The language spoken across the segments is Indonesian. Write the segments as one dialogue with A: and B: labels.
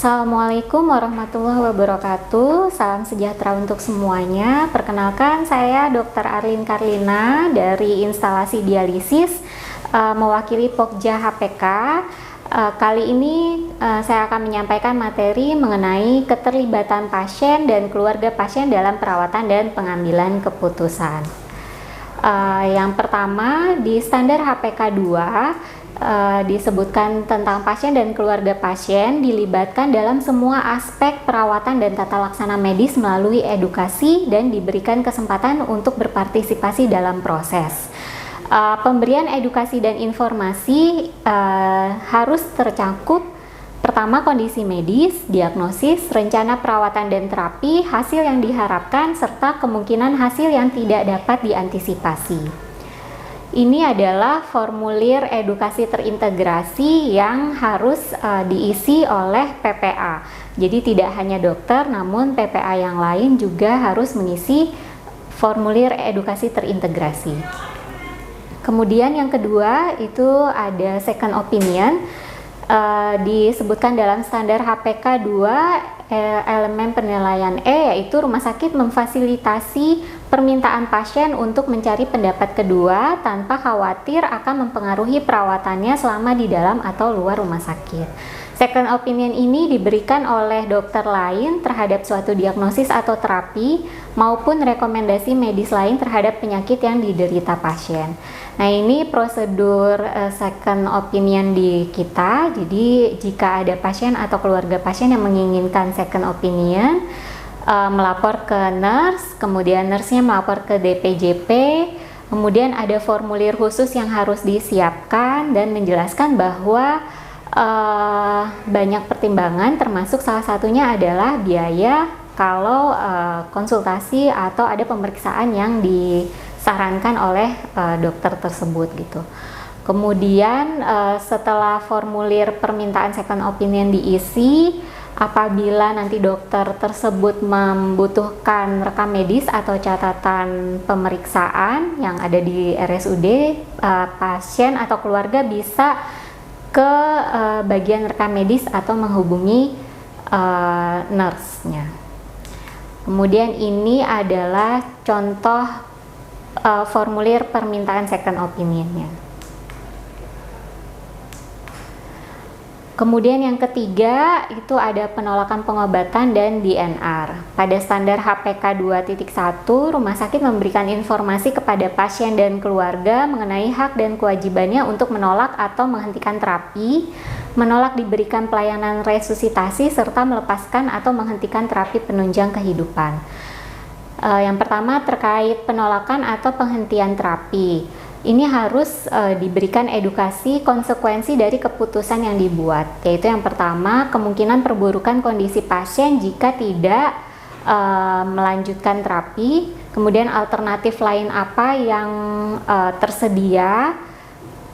A: Assalamualaikum warahmatullahi wabarakatuh. Salam sejahtera untuk semuanya. Perkenalkan, saya Dr. Arlin Karlina dari instalasi dialisis, mewakili Pokja HPK. Kali ini saya akan menyampaikan materi mengenai keterlibatan pasien dan keluarga pasien dalam perawatan dan pengambilan keputusan. Yang pertama, di standar HPK 2 disebutkan tentang pasien dan keluarga pasien dilibatkan dalam semua aspek perawatan dan tata laksana medis melalui edukasi dan diberikan kesempatan untuk berpartisipasi dalam proses. Pemberian edukasi dan informasi harus tercakup pertama kondisi medis, diagnosis, rencana perawatan dan terapi, hasil yang diharapkan, serta kemungkinan hasil yang tidak dapat diantisipasi. Ini adalah formulir edukasi terintegrasi yang harus diisi oleh PPA. Jadi tidak hanya dokter, namun PPA yang lain juga harus mengisi formulir edukasi terintegrasi. Kemudian yang kedua itu ada second opinion. Disebutkan dalam standar HPK 2 elemen penilaian E, yaitu rumah sakit memfasilitasi permintaan pasien untuk mencari pendapat kedua tanpa khawatir akan mempengaruhi perawatannya selama di dalam atau luar rumah sakit. Second opinion ini diberikan oleh dokter lain terhadap suatu diagnosis atau terapi maupun rekomendasi medis lain terhadap penyakit yang diderita pasien. Nah, ini prosedur second opinion di kita. Jadi jika ada pasien atau keluarga pasien yang menginginkan second opinion, melapor ke nurse, kemudian nurse-nya melapor ke DPJP, kemudian ada formulir khusus yang harus disiapkan dan menjelaskan bahwa banyak pertimbangan, termasuk salah satunya adalah biaya kalau konsultasi atau ada pemeriksaan yang disarankan oleh dokter tersebut gitu. Kemudian setelah formulir permintaan second opinion diisi, apabila nanti dokter tersebut membutuhkan rekam medis atau catatan pemeriksaan yang ada di RSUD, pasien atau keluarga bisa ke bagian rekam medis atau menghubungi nurse-nya. Kemudian ini adalah contoh formulir permintaan second opinion-nya. Kemudian yang ketiga itu ada penolakan pengobatan dan DNR. Pada standar HPK 2.1, rumah sakit memberikan informasi kepada pasien dan keluarga mengenai hak dan kewajibannya untuk menolak atau menghentikan terapi, menolak diberikan pelayanan resusitasi, serta melepaskan atau menghentikan terapi penunjang kehidupan. Yang pertama terkait penolakan atau penghentian terapi. Ini harus diberikan edukasi konsekuensi dari keputusan yang dibuat, yaitu yang pertama kemungkinan perburukan kondisi pasien jika tidak melanjutkan terapi, kemudian alternatif lain apa yang tersedia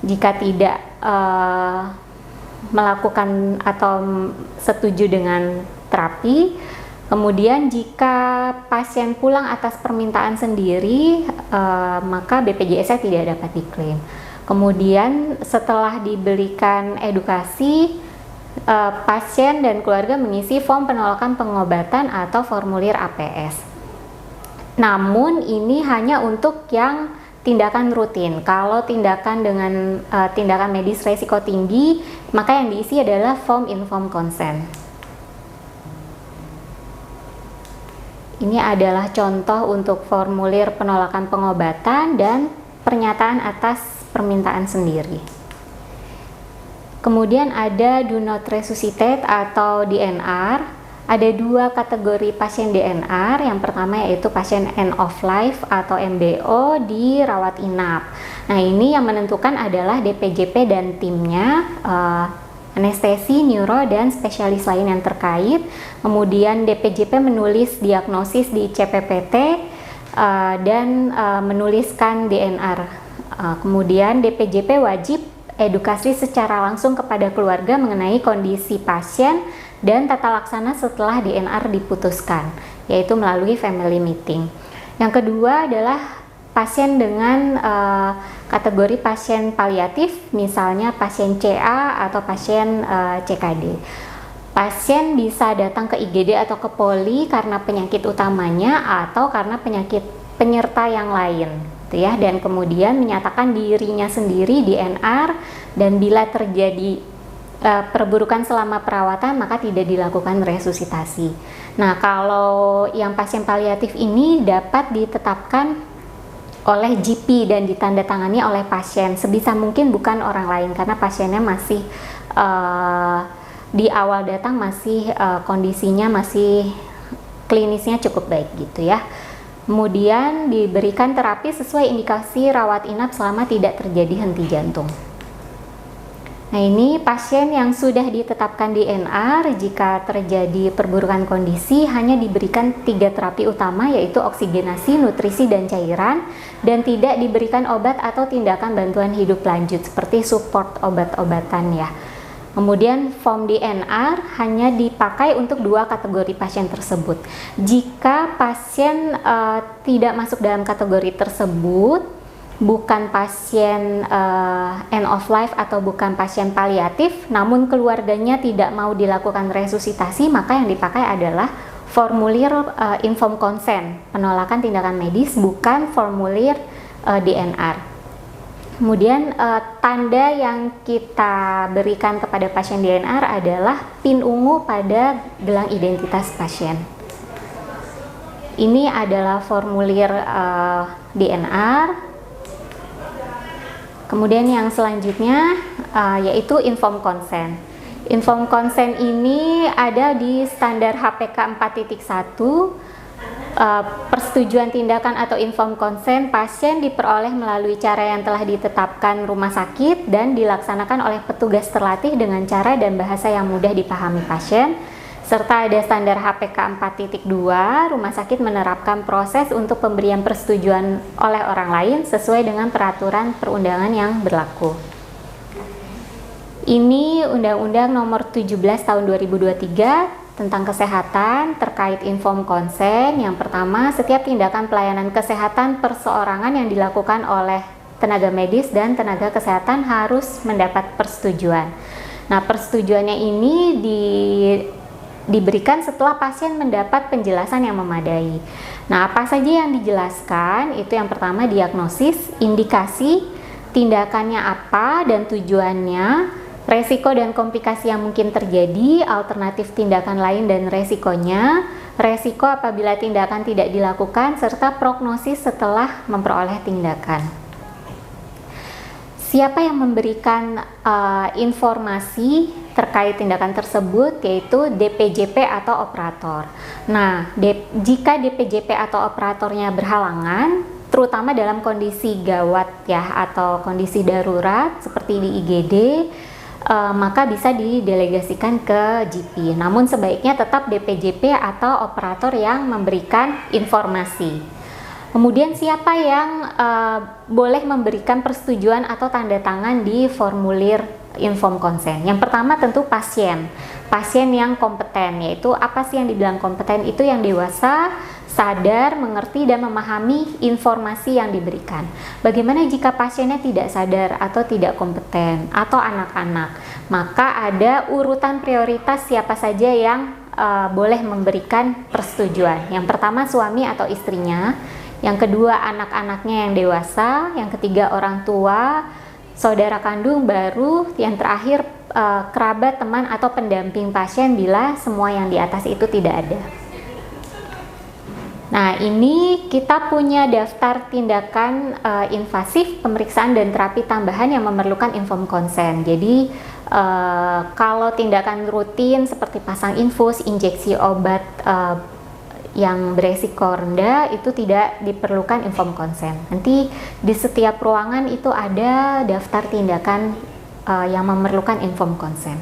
A: jika tidak melakukan atau setuju dengan terapi. Kemudian jika pasien pulang atas permintaan sendiri, maka BPJS-nya tidak dapat diklaim. Kemudian setelah diberikan edukasi, pasien dan keluarga mengisi form penolakan pengobatan atau formulir APS. Namun ini hanya untuk yang tindakan rutin. Kalau tindakan dengan tindakan medis resiko tinggi, maka yang diisi adalah form informed consent. Ini adalah contoh untuk formulir penolakan pengobatan dan pernyataan atas permintaan sendiri. Kemudian ada do not resuscitate atau DNR. Ada dua kategori pasien DNR. Yang pertama yaitu pasien end of life atau MBO di rawat inap. Nah, ini yang menentukan adalah DPJP dan timnya, anestesi, neuro, dan spesialis lain yang terkait. Kemudian DPJP menulis diagnosis di CPPT dan menuliskan DNR. Kemudian DPJP wajib edukasi secara langsung kepada keluarga mengenai kondisi pasien dan tata laksana setelah DNR diputuskan, yaitu melalui family meeting. Yang kedua adalah pasien dengan kategori pasien paliatif, misalnya pasien CA atau pasien CKD. Pasien bisa datang ke IGD atau ke poli karena penyakit utamanya atau karena penyakit penyerta yang lain, gitu ya. Dan kemudian menyatakan dirinya sendiri DNR, dan bila terjadi perburukan selama perawatan maka tidak dilakukan resusitasi. Nah, kalau yang pasien paliatif ini dapat ditetapkan oleh GP dan ditandatangani oleh pasien, sebisa mungkin bukan orang lain karena pasiennya masih di awal datang masih kondisinya masih klinisnya cukup baik gitu ya. Kemudian diberikan terapi sesuai indikasi rawat inap selama tidak terjadi henti jantung. Nah, ini pasien yang sudah ditetapkan DNR, jika terjadi perburukan kondisi hanya diberikan 3 terapi utama, yaitu oksigenasi, nutrisi, dan cairan, dan tidak diberikan obat atau tindakan bantuan hidup lanjut seperti support obat-obatan ya. Kemudian form DNR hanya dipakai untuk 2 kategori pasien tersebut. Jika pasien tidak masuk dalam kategori tersebut, bukan pasien end of life atau bukan pasien paliatif, namun keluarganya tidak mau dilakukan resusitasi, maka yang dipakai adalah formulir informed consent, penolakan tindakan medis, bukan formulir DNR. Kemudian tanda yang kita berikan kepada pasien DNR adalah pin ungu pada gelang identitas pasien. Ini adalah formulir DNR. Kemudian yang selanjutnya yaitu informed consent. Informed consent ini ada di standar HPK 4.1. Persetujuan tindakan atau informed consent pasien diperoleh melalui cara yang telah ditetapkan rumah sakit dan dilaksanakan oleh petugas terlatih dengan cara dan bahasa yang mudah dipahami pasien, serta ada standar HPK 4.2. Rumah sakit menerapkan proses untuk pemberian persetujuan oleh orang lain sesuai dengan peraturan perundangan yang berlaku. Ini Undang-Undang Nomor 17 Tahun 2023 tentang kesehatan terkait informed consent. Yang pertama, setiap tindakan pelayanan kesehatan perseorangan yang dilakukan oleh tenaga medis dan tenaga kesehatan harus mendapat persetujuan. Nah, persetujuannya ini diberikan setelah pasien mendapat penjelasan yang memadai. Nah, apa saja yang dijelaskan? Itu yang pertama, diagnosis, indikasi, tindakannya apa dan tujuannya, resiko dan komplikasi yang mungkin terjadi, alternatif tindakan lain dan resikonya, resiko apabila tindakan tidak dilakukan, serta prognosis setelah memperoleh tindakan. Siapa yang memberikan informasi terkait tindakan tersebut, yaitu DPJP atau operator. Nah, jika DPJP atau operatornya berhalangan, terutama dalam kondisi gawat ya atau kondisi darurat seperti di IGD, maka bisa didelegasikan ke GP. Namun sebaiknya tetap DPJP atau operator yang memberikan informasi. Kemudian siapa yang boleh memberikan persetujuan atau tanda tangan di formulir informed consent? Yang pertama tentu pasien yang kompeten, yaitu apa sih yang dibilang kompeten? Itu yang dewasa, sadar, mengerti, dan memahami informasi yang diberikan. Bagaimana jika pasiennya tidak sadar atau tidak kompeten atau anak-anak? Maka ada urutan prioritas siapa saja yang boleh memberikan persetujuan. Yang pertama suami atau istrinya, yang kedua anak-anaknya yang dewasa, yang ketiga orang tua, saudara kandung, baru yang terakhir kerabat, teman, atau pendamping pasien bila semua yang di atas itu tidak ada. Nah, ini kita punya daftar tindakan invasif, pemeriksaan dan terapi tambahan yang memerlukan informed consent. Jadi kalau tindakan rutin seperti pasang infus, injeksi obat yang beresiko rendah itu tidak diperlukan informed consent. Nanti di setiap ruangan itu ada daftar tindakan yang memerlukan informed consent.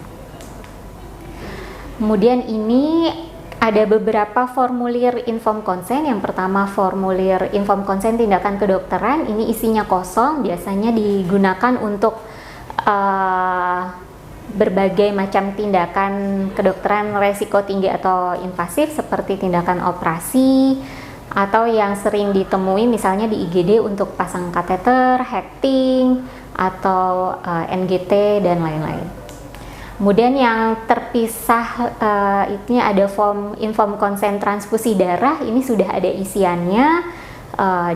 A: Kemudian ini ada beberapa formulir informed consent. Yang pertama formulir informed consent tindakan kedokteran, ini isinya kosong, biasanya digunakan untuk berbagai macam tindakan kedokteran resiko tinggi atau invasif seperti tindakan operasi atau yang sering ditemui misalnya di IGD untuk pasang kateter, hecting, atau NGT dan lain-lain. Kemudian yang terpisah ini ada inform konsen transfusi darah, ini sudah ada isiannya,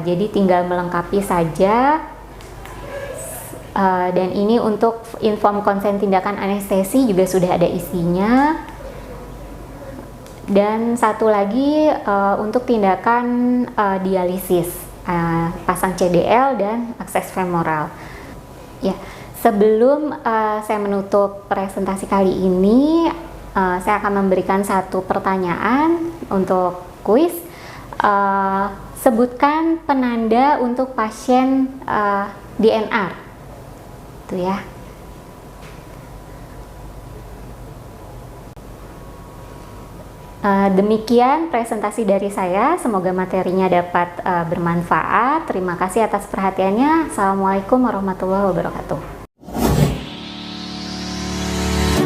A: jadi tinggal melengkapi saja. Dan ini untuk inform konsen tindakan anestesi juga sudah ada isinya. Dan satu lagi untuk tindakan dialisis, pasang CDL dan akses femoral. Ya. Sebelum saya menutup presentasi kali ini, saya akan memberikan satu pertanyaan untuk kuis. Sebutkan penanda untuk pasien DNR. Itu ya. Demikian presentasi dari saya. Semoga materinya dapat bermanfaat. Terima kasih atas perhatiannya. Assalamualaikum warahmatullahi wabarakatuh.